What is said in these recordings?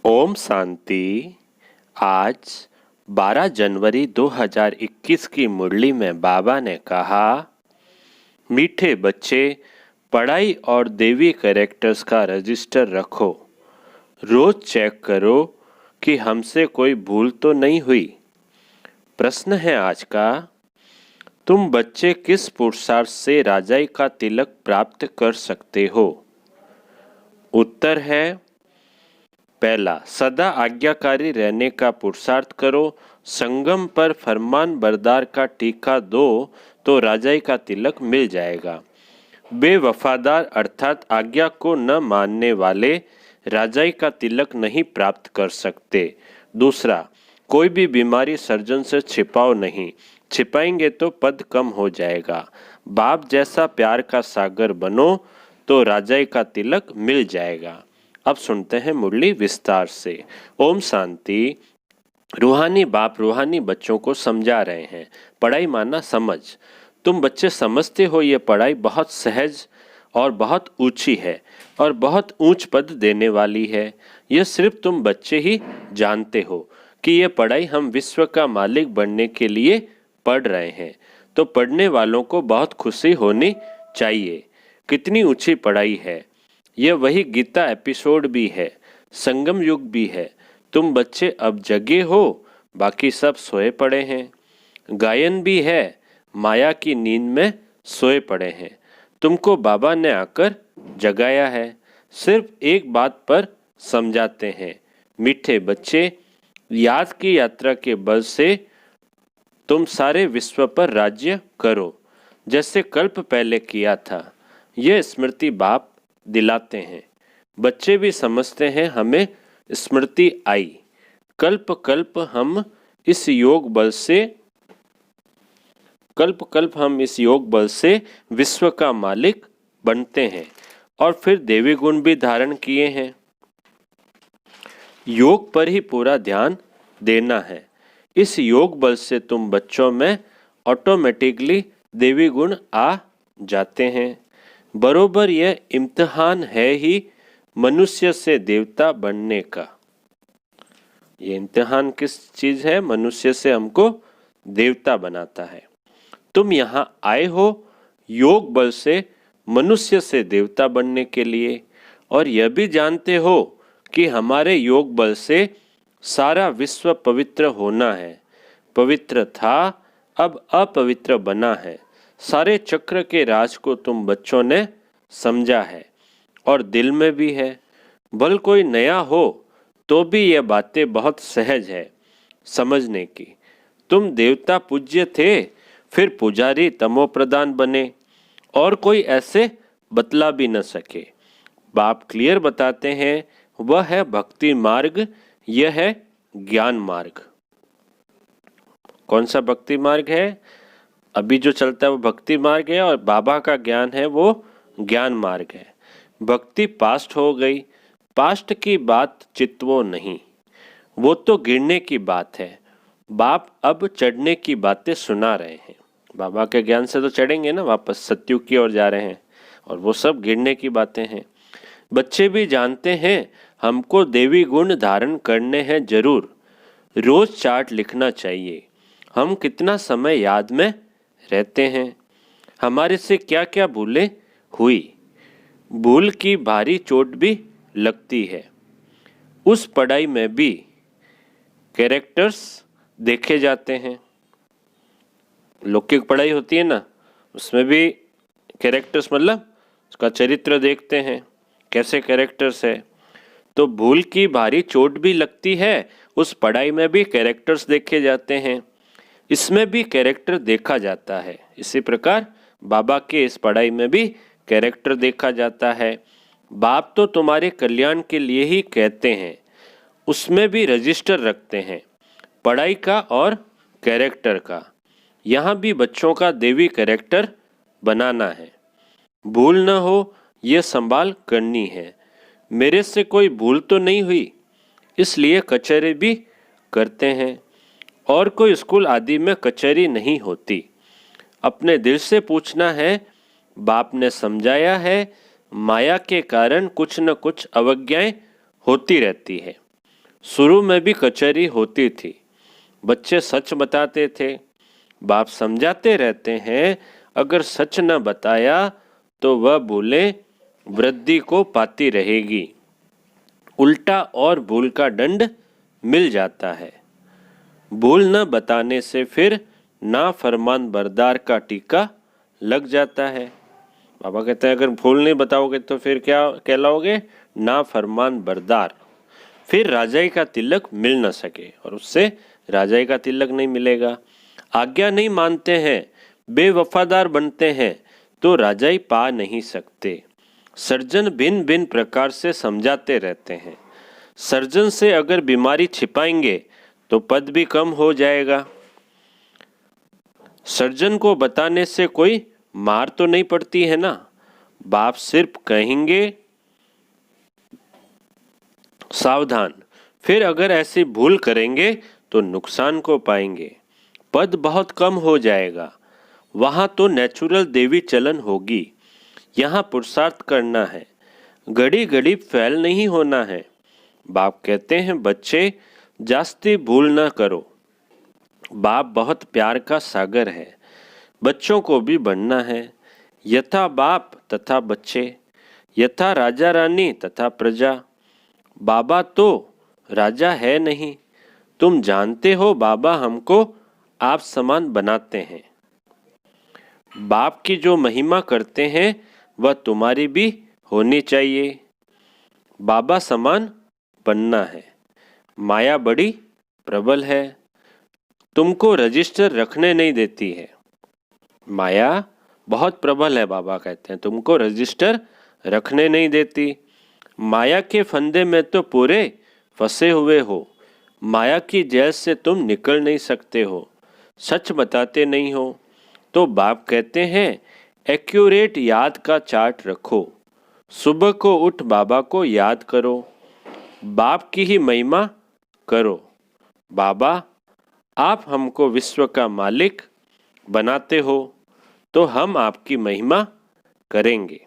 ओम शांति। आज 12 जनवरी 2021 की मुरली में बाबा ने कहा, मीठे बच्चे, पढ़ाई और देवी कैरेक्टर्स का रजिस्टर रखो। रोज चेक करो कि हमसे कोई भूल तो नहीं हुई। प्रश्न है आज का, तुम बच्चे किस पुरुषार्थ से राजाई का तिलक प्राप्त कर सकते हो? उत्तर है, पहला, सदा आज्ञाकारी रहने का पुरुषार्थ करो। संगम पर फरमान बरदार का टीका दो तो राजाई का तिलक मिल जाएगा। बेवफादार अर्थात आज्ञा को न मानने वाले राजाई का तिलक नहीं प्राप्त कर सकते। दूसरा, कोई भी बीमारी सर्जन से छिपाओ नहीं, छिपाएंगे तो पद कम हो जाएगा। बाप जैसा प्यार का सागर बनो तो राजाई का तिलक मिल जाएगा। अब सुनते हैं मुरली विस्तार से। ओम शांति। रूहानी बाप रूहानी बच्चों को समझा रहे हैं, पढ़ाई माना समझ। तुम बच्चे समझते हो ये पढ़ाई बहुत सहज और बहुत ऊंची है और बहुत ऊंच पद देने वाली है। यह सिर्फ तुम बच्चे ही जानते हो कि यह पढ़ाई हम विश्व का मालिक बनने के लिए पढ़ रहे हैं। तो पढ़ने वालों को बहुत खुशी होनी चाहिए। कितनी ऊंची पढ़ाई है। यह वही गीता एपिसोड भी है, संगम युग भी है। तुम बच्चे अब जगे हो, बाकी सब सोए पड़े हैं। गायन भी है, माया की नींद में सोए पड़े हैं। तुमको बाबा ने आकर जगाया है। सिर्फ एक बात पर समझाते हैं, मीठे बच्चे, याद की यात्रा के बल से तुम सारे विश्व पर राज्य करो, जैसे कल्प पहले किया था। यह स्मृति बाप दिलाते हैं। बच्चे भी समझते हैं हमें स्मृति आई। कल्प कल्प हम इस योग बल से विश्व का मालिक बनते हैं और फिर देवी गुण भी धारण किए हैं। योग पर ही पूरा ध्यान देना है। इस योग बल से तुम बच्चों में ऑटोमेटिकली देवी गुण आ जाते हैं। बरोबर यह इम्तिहान है ही मनुष्य से देवता बनने का। ये इम्तिहान किस चीज है? मनुष्य से हमको देवता बनाता है। तुम यहाँ आए हो योग बल से मनुष्य से देवता बनने के लिए, और यह भी जानते हो कि हमारे योग बल से सारा विश्व पवित्र होना है। पवित्र था, अब अपवित्र बना है। सारे चक्र के राज को तुम बच्चों ने समझा है और दिल में भी है। भल कोई नया हो तो भी यह बातें बहुत सहज है समझने की। तुम देवता पूज्य थे, फिर पुजारी तमो प्रधान बने, और कोई ऐसे बतला भी न सके। बाप क्लियर बताते हैं, वह है भक्ति मार्ग, यह है ज्ञान मार्ग। कौन सा भक्ति मार्ग है? अभी जो चलता है वो भक्ति मार्ग है, और बाबा का ज्ञान है वो ज्ञान मार्ग है। भक्ति पास्ट हो गई, पास्ट की बात चितवो नहीं, वो तो गिरने की बात है। बाप अब चढ़ने की बातें सुना रहे हैं। बाबा के ज्ञान से तो चढ़ेंगे ना, वापस सत्युग की ओर जा रहे हैं, और वो सब गिरने की बातें हैं। बच्चे भी जानते हैं हमको देवी गुण धारण करने हैं जरूर। रोज चार्ट लिखना चाहिए, हम कितना समय याद में रहते हैं, हमारे से क्या क्या भूलें हुई। भूल की भारी चोट भी लगती है। उस पढ़ाई में भी कैरेक्टर्स देखे जाते हैं। लौकिक पढ़ाई होती है ना, उसमें भी कैरेक्टर्स मतलब उसका चरित्र देखते हैं, कैसे कैरेक्टर्स है। तो भूल की भारी चोट भी लगती है, उस पढ़ाई में भी कैरेक्टर्स देखे जाते हैं, इसमें भी कैरेक्टर देखा जाता है। इसी प्रकार बाबा के इस पढ़ाई में भी कैरेक्टर देखा जाता है। बाप तो तुम्हारे कल्याण के लिए ही कहते हैं, उसमें भी रजिस्टर रखते हैं पढ़ाई का और कैरेक्टर का। यहाँ भी बच्चों का देवी कैरेक्टर बनाना है। भूल न हो ये संभाल करनी है। मेरे से कोई भूल तो नहीं हुई, इसलिए कचहरी भी करते हैं। और कोई स्कूल आदि में कचहरी नहीं होती। अपने दिल से पूछना है। बाप ने समझाया है, माया के कारण कुछ न कुछ अवज्ञाएं होती रहती है। शुरू में भी कचहरी होती थी। बच्चे सच बताते थे, बाप समझाते रहते हैं। अगर सच न बताया तो वह भूले वृद्धि को पाती रहेगी। उल्टा और भूल का दंड मिल जाता है। भूल न बताने से फिर ना फरमान बरदार का टीका लग जाता है। बाबा कहते हैं अगर भूल नहीं बताओगे तो फिर क्या कहलाओगे? ना फरमान बरदार। फिर राजाई का तिलक मिल न सके और उससे राजाई का तिलक नहीं मिलेगा। आज्ञा नहीं मानते हैं, बेवफादार बनते हैं तो राजाई पा नहीं सकते। सर्जन भिन्न भिन्न प्रकार से समझाते रहते हैं। सर्जन से अगर बीमारी छिपाएंगे तो पद भी कम हो जाएगा। सर्जन को बताने से कोई मार तो नहीं पड़ती है ना। बाप सिर्फ कहेंगे सावधान, फिर अगर ऐसी भूल करेंगे तो नुकसान को पाएंगे। पद बहुत कम हो जाएगा। वहां तो नेचुरल देवी चलन होगी। यहाँ पुरुषार्थ करना है, घड़ी घड़ी फैल नहीं होना है। बाप कहते हैं बच्चे जास्ती भूल न करो। बाप बहुत प्यार का सागर है। बच्चों को भी बनना है। यथा बाप तथा बच्चे, यथा राजा रानी तथा प्रजा। बाबा तो राजा है नहीं, तुम जानते हो बाबा हमको आप समान बनाते हैं। बाप की जो महिमा करते हैं वह तुम्हारी भी होनी चाहिए। बाबा समान बनना है। माया बड़ी प्रबल है, तुमको रजिस्टर रखने नहीं देती है। माया बहुत प्रबल है, बाबा कहते हैं तुमको रजिस्टर रखने नहीं देती। माया के फंदे में तो पूरे फंसे हुए हो। माया की जेल से तुम निकल नहीं सकते हो। सच बताते नहीं हो। तो बाप कहते हैं एक्यूरेट याद का चार्ट रखो। सुबह को उठ बाबा को याद करो। बाप की ही महिमा करो। बाबा आप हमको विश्व का मालिक बनाते हो तो हम आपकी महिमा करेंगे।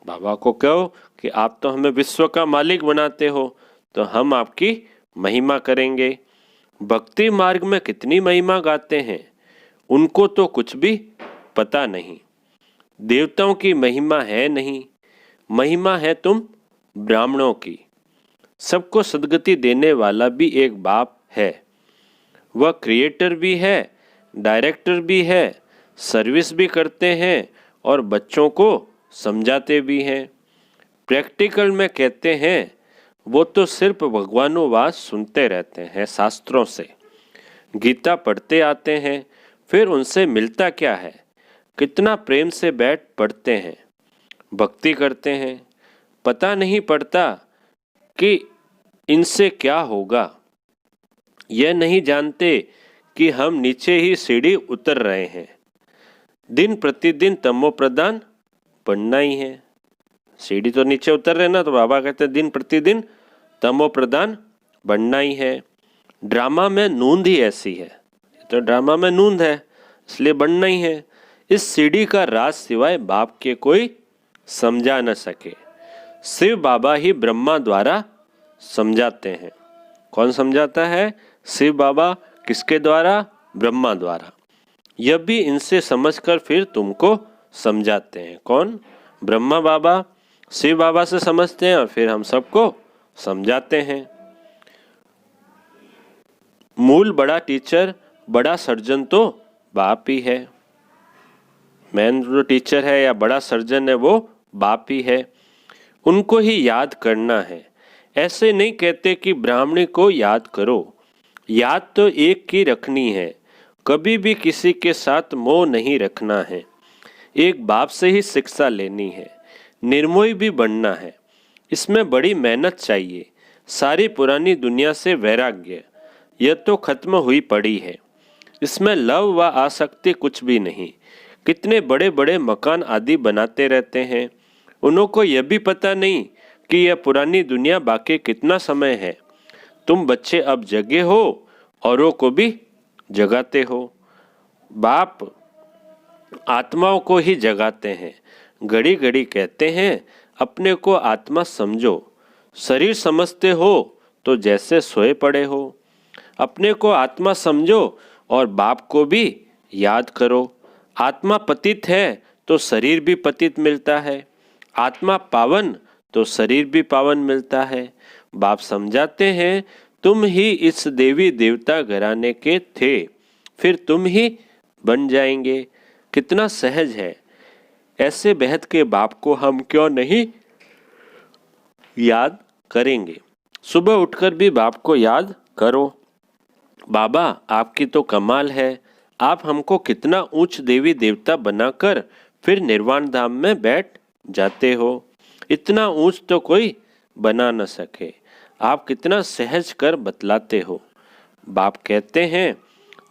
बाबा को कहो कि आप तो हमें विश्व का मालिक बनाते हो तो हम आपकी महिमा करेंगे। भक्ति मार्ग में कितनी महिमा गाते हैं, उनको तो कुछ भी पता नहीं। देवताओं की महिमा है नहीं, महिमा है तुम ब्राह्मणों की। सबको सद्गति देने वाला भी एक बाप है। वह क्रिएटर भी है, डायरेक्टर भी है, सर्विस भी करते हैं और बच्चों को समझाते भी हैं। प्रैक्टिकल में कहते हैं वो तो सिर्फ भगवानुवाद सुनते रहते हैं शास्त्रों से, गीता पढ़ते आते हैं, फिर उनसे मिलता क्या है? कितना प्रेम से बैठ पढ़ते हैं, भक्ति करते हैं, पता नहीं पड़ता कि इनसे क्या होगा। यह नहीं जानते कि हम नीचे ही सीढ़ी उतर रहे हैं। दिन प्रतिदिन तमो प्रदान बनना ही है। सीढ़ी तो नीचे उतर रहे ना, तो बाबा कहते हैं दिन प्रतिदिन तमो प्रदान बनना ही है। ड्रामा में नूंद ही ऐसी है, तो ड्रामा में नूंद है इसलिए बनना ही है। इस सीढ़ी का राज सिवाय बाप के कोई समझा न सके। शिव बाबा ही ब्रह्मा द्वारा समझाते हैं। कौन समझाता है? शिव बाबा। किसके द्वारा? ब्रह्मा द्वारा। यह भी इनसे समझकर फिर तुमको समझाते हैं। कौन? ब्रह्मा बाबा शिव बाबा से समझते हैं और फिर हम सबको समझाते हैं। मूल बड़ा टीचर, बड़ा सर्जन तो बाप ही है। मेन जो टीचर है या बड़ा सर्जन है वो बाप ही है। उनको ही याद करना है। ऐसे नहीं कहते कि ब्राह्मणी को याद करो। याद तो एक की रखनी है, कभी भी किसी के साथ मोह नहीं रखना है। एक बाप से ही शिक्षा लेनी है। निर्मोही भी बनना है। इसमें बड़ी मेहनत चाहिए। सारी पुरानी दुनिया से वैराग्य, यह तो खत्म हुई पड़ी है। इसमें लव व आसक्ति कुछ भी नहीं। कितने बड़े बड़े मकान आदि बनाते रहते हैं, उनको यह भी पता नहीं कि यह पुरानी दुनिया बाकी कितना समय है। तुम बच्चे अब जगे हो, औरों को भी जगाते हो। बाप आत्माओं को ही जगाते हैं। घड़ी घड़ी कहते हैं अपने को आत्मा समझो। शरीर समझते हो तो जैसे सोए पड़े हो। अपने को आत्मा समझो और बाप को भी याद करो। आत्मा पतित है तो शरीर भी पतित मिलता है, आत्मा पावन तो शरीर भी पावन मिलता है। बाप समझाते हैं तुम ही इस देवी देवता घराने के थे, फिर तुम ही बन जाएंगे। कितना सहज है। ऐसे बेहद के बाप को हम क्यों नहीं याद करेंगे। सुबह उठकर भी बाप को याद करो। बाबा आपकी तो कमाल है, आप हमको कितना ऊंच देवी देवता बनाकर फिर निर्वाण धाम में बैठ जाते हो। इतना ऊंच तो कोई बना न सके। आप कितना सहज कर बतलाते हो। बाप कहते हैं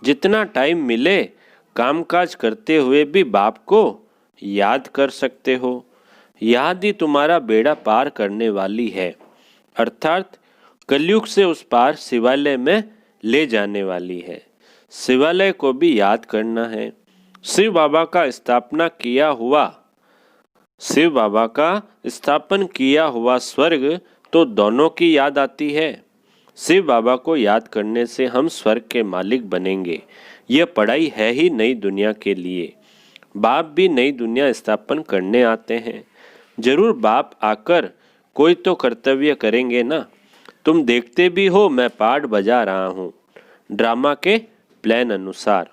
जितना टाइम मिले कामकाज करते हुए भी बाप को याद कर सकते हो। याद ही तुम्हारा बेड़ा पार करने वाली है, अर्थात कलयुग से उस पार शिवालय में ले जाने वाली है। शिवालय को भी याद करना है। शिव बाबा का स्थापन किया हुआ स्वर्ग तो दोनों की याद आती है। शिव बाबा को याद करने से हम स्वर्ग के मालिक बनेंगे। यह पढ़ाई है ही नई दुनिया के लिए। बाप भी नई दुनिया स्थापन करने आते हैं। जरूर बाप आकर कोई तो कर्तव्य करेंगे ना। तुम देखते भी हो मैं पाठ बजा रहा हूँ ड्रामा के प्लान अनुसार।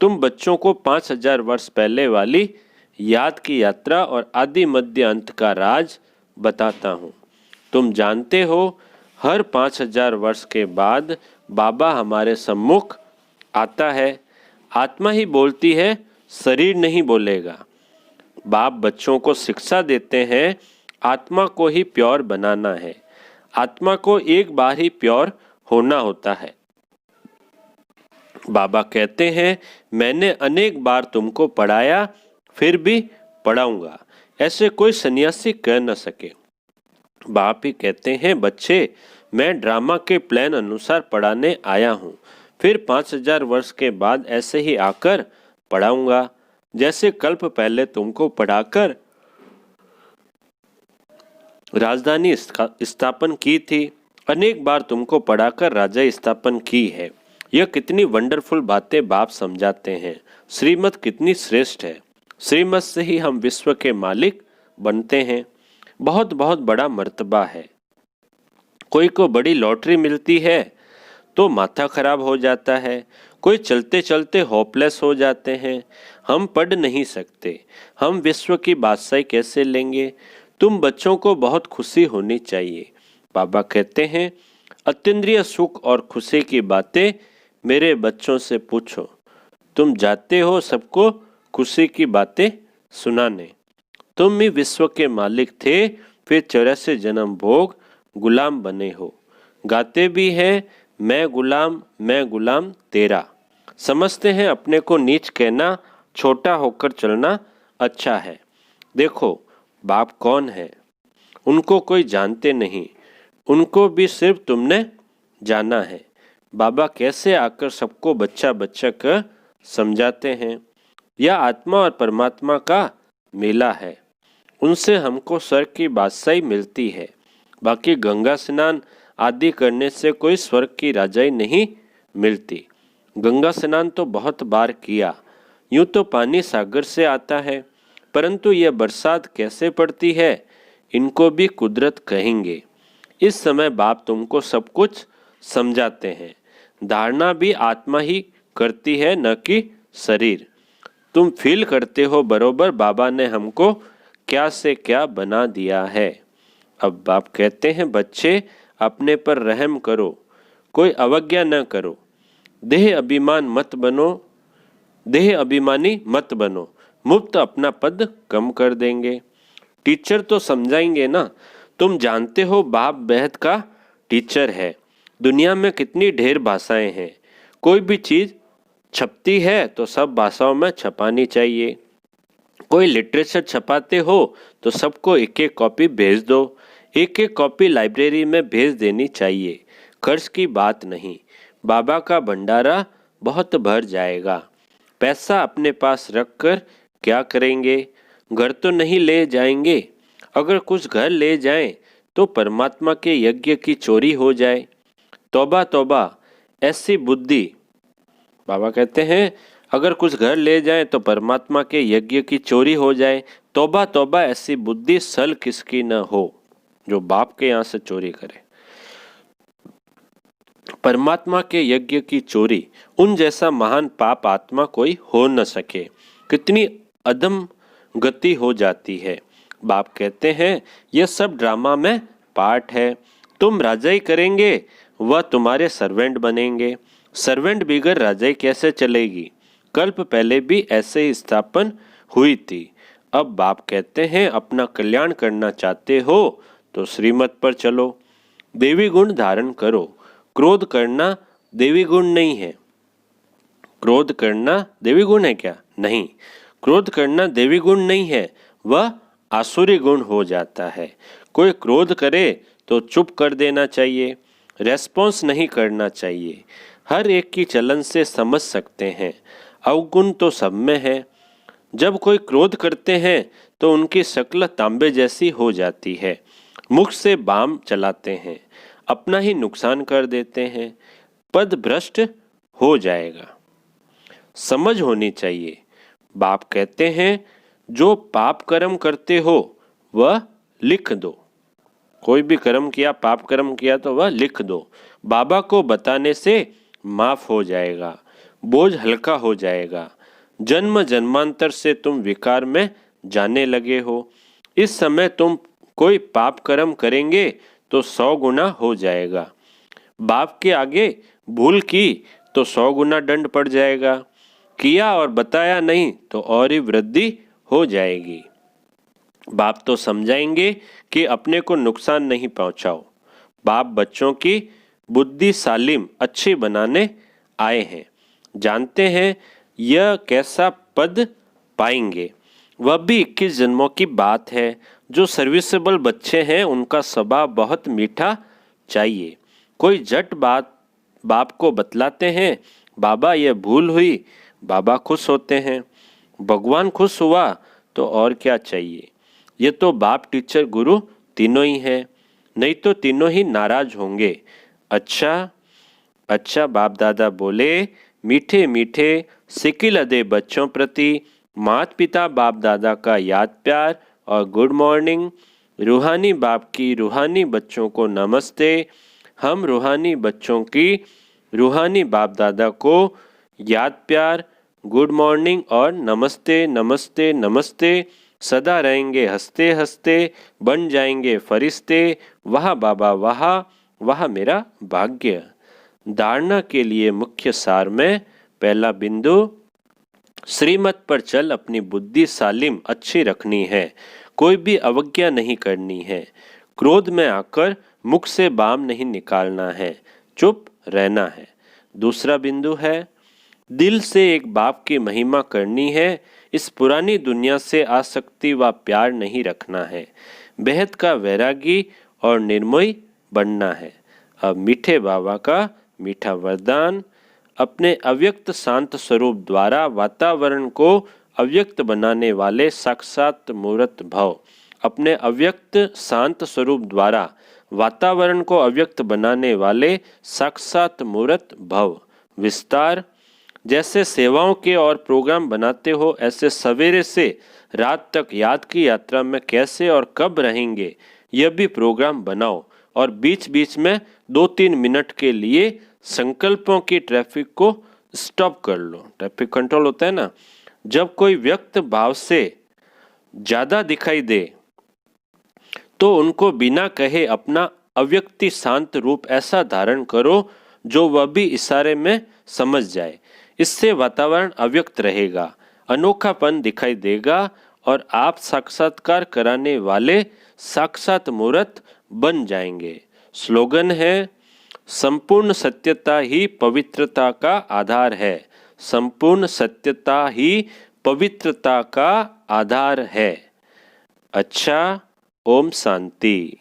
तुम बच्चों को 5000 वर्ष पहले वाली याद की यात्रा और आदि मध्य अंत का राज बताता हूँ। तुम जानते हो हर 5000 वर्ष के बाद बाबा हमारे सम्मुख आता है। आत्मा ही बोलती है, शरीर नहीं बोलेगा। बाप बच्चों को शिक्षा देते हैं आत्मा को ही प्योर बनाना है। आत्मा को एक बार ही प्योर होना होता है। बाबा कहते हैं मैंने अनेक बार तुमको पढ़ाया फिर भी पढ़ाऊंगा, ऐसे कोई सन्यासी कह न सके। बाप ही कहते हैं बच्चे मैं ड्रामा के प्लान अनुसार पढ़ाने आया हूँ, फिर 5000 वर्ष के बाद ऐसे ही आकर पढ़ाऊंगा जैसे कल्प पहले तुमको पढ़ाकर राजधानी स्थापन की थी। अनेक बार तुमको पढ़ाकर राजा स्थापन की है। यह कितनी वंडरफुल बातें बाप समझाते हैं। श्रीमत कितनी श्रेष्ठ है। श्रीमत से ही हम विश्व के मालिक बनते हैं। बहुत बहुत बड़ा मर्तबा है। कोई को बड़ी लॉटरी मिलती है तो माथा खराब हो जाता है, कोई चलते चलते होपलेस हो जाते हैं। हम पढ़ नहीं सकते, हम विश्व की बादशाही कैसे लेंगे। तुम बच्चों को बहुत खुशी होनी चाहिए। बाबा कहते हैं अतीन्द्रिय सुख और खुशी की बातें मेरे बच्चों से पूछो। तुम जाते हो सबको खुशी की बातें सुनाने। तुम ही विश्व के मालिक थे, फिर 84 जन्म भोग गुलाम बने हो। गाते भी हैं मैं गुलाम तेरा। समझते हैं अपने को नीच कहना, छोटा होकर चलना अच्छा है। देखो बाप कौन है, उनको कोई जानते नहीं, उनको भी सिर्फ तुमने जाना है। बाबा कैसे आकर सबको बच्चा बच्चा कर समझाते हैं। यह आत्मा और परमात्मा का मेला है। उनसे हमको स्वर्ग की बादशाही मिलती है। बाकी गंगा स्नान आदि करने से कोई स्वर्ग की राजाई नहीं मिलती। गंगा स्नान तो बहुत बार किया। यूं तो पानी सागर से आता है, परंतु यह बरसात कैसे पड़ती है इनको भी कुदरत कहेंगे। इस समय बाप तुमको सब कुछ समझाते हैं। धारणा भी आत्मा ही करती है, न कि शरीर। तुम फील करते हो बरोबर बाबा ने हमको क्या से क्या बना दिया है। अब बाप कहते हैं बच्चे अपने पर रहम करो, कोई अवज्ञा न करो। देह अभिमानी मत बनो, मुफ्त अपना पद कम कर देंगे। टीचर तो समझाएंगे ना। तुम जानते हो बाप बेहद का टीचर है। दुनिया में कितनी ढेर भाषाएं हैं। कोई भी चीज़ छपती है तो सब भाषाओं में छपानी चाहिए। कोई लिटरेचर छपाते हो तो सबको एक एक कॉपी भेज दो। एक एक कॉपी लाइब्रेरी में भेज देनी चाहिए। खर्च की बात नहीं। बाबा का भंडारा बहुत भर जाएगा। पैसा अपने पास रखकर क्या करेंगे। घर तो नहीं ले जाएंगे। अगर कुछ घर ले जाएं तो परमात्मा के यज्ञ की चोरी हो जाए। तौबा तौबा, ऐसी बुद्धि। बाबा कहते हैं अगर कुछ घर ले जाए तो परमात्मा के यज्ञ की चोरी हो जाए। तौबा तौबा, ऐसी बुद्धि सल किसकी न हो जो बाप के यहाँ से चोरी करे। परमात्मा के यज्ञ की चोरी, उन जैसा महान पाप आत्मा कोई हो न सके। कितनी अदम गति हो जाती है। बाप कहते हैं यह सब ड्रामा में पार्ट है। तुम राजाई करेंगे, वह तुम्हारे सर्वेंट बनेंगे। सर्वेंट बिगर राजाई कैसे चलेगी? कल्प पहले भी ऐसे ही स्थापन हुई थी। अब बाप कहते हैं अपना कल्याण करना चाहते हो तो श्रीमत पर चलो, देवी गुण धारण करो। क्रोध करना देवी गुण नहीं है। क्रोध करना देवी गुण है क्या? नहीं, क्रोध करना देवी गुण नहीं है, वह आसुरी गुण हो जाता है। कोई क्रोध करे तो चुप कर देना चाहिए, रेस्पॉन्स नहीं करना चाहिए। हर एक की चलन से समझ सकते हैं, अवगुण तो सब में है। जब कोई क्रोध करते हैं तो उनकी शक्ल तांबे जैसी हो जाती है, मुख से बाम चलाते हैं, अपना ही नुकसान कर देते हैं, पद भ्रष्ट हो जाएगा। समझ होनी चाहिए। बाप कहते हैं जो पाप कर्म करते हो वह लिख दो। कोई भी कर्म किया, पाप कर्म किया तो वह लिख दो। बाबा को बताने से माफ हो जाएगा, बोझ हल्का हो जाएगा। जन्म जन्मांतर से तुम विकार में जाने लगे हो। इस समय तुम कोई पाप कर्म करेंगे तो 100 गुना हो जाएगा। बाप के आगे भूल की तो 100 गुना दंड पड़ जाएगा। किया और बताया नहीं तो और ही वृद्धि हो जाएगी। बाप तो समझाएंगे कि अपने को नुकसान नहीं पहुंचाओ। बाप बच्चों की बुद्धि सालिम अच्छी बनाने आए हैं। जानते हैं यह कैसा पद पाएंगे। वह भी 21 जन्मों की बात है। जो सर्विसेबल बच्चे हैं उनका स्वभाव बहुत मीठा चाहिए। कोई जट बाप को बतलाते हैं बाबा यह भूल हुई, बाबा खुश होते हैं। भगवान खुश हुआ तो और क्या चाहिए। ये तो बाप टीचर गुरु तीनों ही हैं, नहीं तो तीनों ही नाराज होंगे। अच्छा बाप दादा बोले मीठे मीठे सिकिल अदे बच्चों प्रति माता पिता बाप दादा का याद प्यार और गुड मॉर्निंग। रूहानी बाप की रूहानी बच्चों को नमस्ते। हम रूहानी बच्चों की रूहानी बाप दादा को याद प्यार, गुड मॉर्निंग और नमस्ते नमस्ते नमस्ते। सदा रहेंगे हंसते हंसते, बन जाएंगे फरिश्ते। वाह बाबा वाह, वाह मेरा भाग्य। धारणा के लिए मुख्य सार में पहला बिंदु, श्रीमत पर चल अपनी बुद्धि सालिम अच्छी रखनी है, कोई भी अवज्ञा नहीं करनी है। क्रोध में आकर मुख से बाम नहीं निकालना है, चुप रहना है। दूसरा बिंदु है दिल से एक बाप की महिमा करनी है। इस पुरानी दुनिया से आसक्ति व प्यार नहीं रखना है। बेहद का वैरागी और निर्मोही बनना है। अब मीठे बाबा का मीठा वरदान, अपने अव्यक्त शांत स्वरूप द्वारा वातावरण को अव्यक्त बनाने वाले साक्षात मूर्त भव। अपने अव्यक्त शांत स्वरूप द्वारा वातावरण को अव्यक्त बनाने वाले साक्षात मूर्त भव। विस्तार, जैसे सेवाओं के और प्रोग्राम बनाते हो ऐसे सवेरे से रात तक याद की यात्रा में कैसे और कब रहेंगे यह भी प्रोग्राम बनाओ। और बीच बीच में 2-3 मिनट के लिए संकल्पों की ट्रैफिक को स्टॉप कर लो। ट्रैफिक कंट्रोल होता है ना, जब कोई व्यक्त भाव से ज्यादा दिखाई दे तो उनको बिना कहे अपना अव्यक्ति शांत रूप ऐसा धारण करो जो वह भी इशारे में समझ जाए। इससे वातावरण अव्यक्त रहेगा, अनोखापन दिखाई देगा और आप साक्षात्कार कराने वाले साक्षात मूर्त बन जाएंगे। स्लोगन है संपूर्ण सत्यता ही पवित्रता का आधार है। संपूर्ण सत्यता ही पवित्रता का आधार है। अच्छा, ओम शांति।